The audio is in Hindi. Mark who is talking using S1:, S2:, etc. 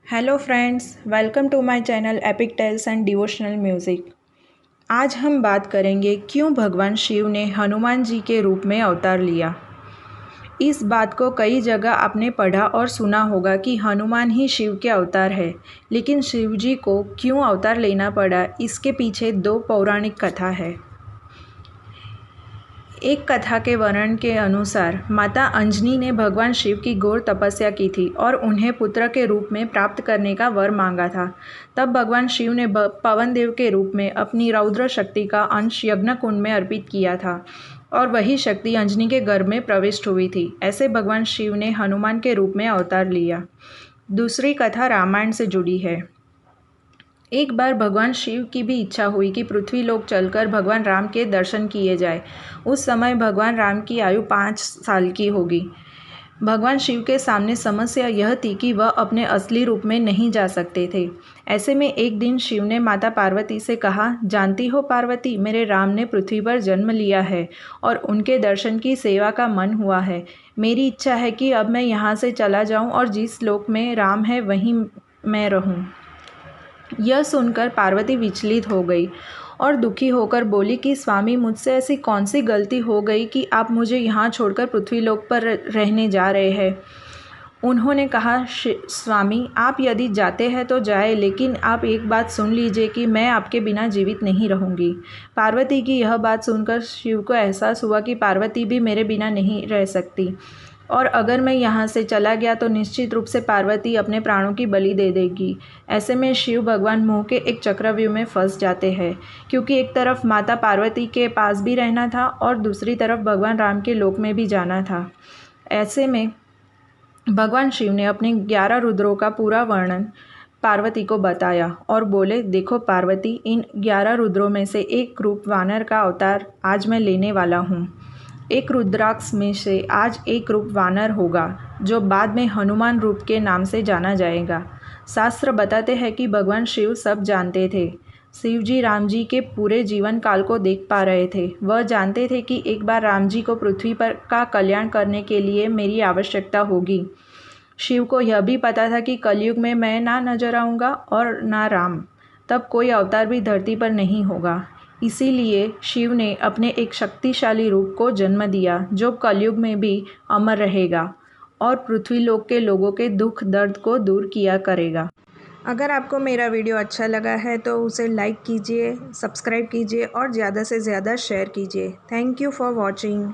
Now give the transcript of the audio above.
S1: Hello friends, welcome to my channel epic tales and devotional music. आज हम बात करेंगे क्यों भगवान शिव ने हनुमान जी के रूप में अवतार लिया। इस बात को कई जगह आपने पढ़ा और सुना होगा कि हनुमान ही शिव के अवतार है, लेकिन शिव जी को क्यों अवतार लेना पड़ा, इसके पीछे दो पौराणिक कथा है। एक कथा के वर्णन के अनुसार माता अंजनी ने भगवान शिव की घोर तपस्या की थी और उन्हें पुत्र के रूप में प्राप्त करने का वर मांगा था। तब भगवान शिव ने पवन देव के रूप में अपनी रौद्र शक्ति का अंश यज्ञ कुंड में अर्पित किया था और वही शक्ति अंजनी के गर्भ में प्रविष्ट हुई थी। ऐसे भगवान शिव ने हनुमान के रूप में अवतार लिया। दूसरी कथा रामायण से जुड़ी है। एक बार भगवान शिव की भी इच्छा हुई कि पृथ्वी लोक चलकर भगवान राम के दर्शन किए जाए। उस समय भगवान राम की आयु 5 साल की होगी। भगवान शिव के सामने समस्या यह थी कि वह अपने असली रूप में नहीं जा सकते थे। ऐसे में एक दिन शिव ने माता पार्वती से कहा, जानती हो पार्वती, मेरे राम ने पृथ्वी पर जन्म लिया है और उनके दर्शन की सेवा का मन हुआ है। मेरी इच्छा है कि अब मैं यहाँ से चला जाऊँ और जिस लोक में राम है वहीं मैं रहूँ। यह सुनकर पार्वती विचलित हो गई और दुखी होकर बोली कि स्वामी, मुझसे ऐसी कौन सी गलती हो गई कि आप मुझे यहाँ छोड़कर पृथ्वी लोक पर रहने जा रहे हैं। उन्होंने कहा, स्वामी, आप यदि जाते हैं तो जाए, लेकिन आप एक बात सुन लीजिए कि मैं आपके बिना जीवित नहीं रहूँगी। पार्वती की यह बात सुनकर शिव को एहसास हुआ कि पार्वती भी मेरे बिना नहीं रह सकती और अगर मैं यहाँ से चला गया तो निश्चित रूप से पार्वती अपने प्राणों की बलि दे देगी। ऐसे में शिव भगवान मोह के एक चक्रव्यूह में फंस जाते हैं, क्योंकि एक तरफ माता पार्वती के पास भी रहना था और दूसरी तरफ भगवान राम के लोक में भी जाना था। ऐसे में भगवान शिव ने अपने 11 रुद्रों का पूरा वर्णन पार्वती को बताया और बोले, देखो पार्वती, इन 11 रुद्रों में से एक रूप वानर का अवतार आज मैं लेने वाला हूँ। एक रुद्राक्ष में से आज एक रूप वानर होगा, जो बाद में हनुमान रूप के नाम से जाना जाएगा। शास्त्र बताते हैं कि भगवान शिव सब जानते थे। शिव जी राम जी के पूरे जीवन काल को देख पा रहे थे। वह जानते थे कि एक बार राम जी को पृथ्वी पर का कल्याण करने के लिए मेरी आवश्यकता होगी। शिव को यह भी पता था कि कलयुग में मैं ना नजर आऊँगा और ना राम, तब कोई अवतार भी धरती पर नहीं होगा। इसीलिए शिव ने अपने एक शक्तिशाली रूप को जन्म दिया, जो कलयुग में भी अमर रहेगा और पृथ्वी लोक के लोगों के दुख दर्द को दूर किया करेगा। अगर आपको मेरा वीडियो अच्छा लगा है तो उसे लाइक कीजिए, सब्सक्राइब कीजिए और ज़्यादा से ज़्यादा शेयर कीजिए। Thank you for watching.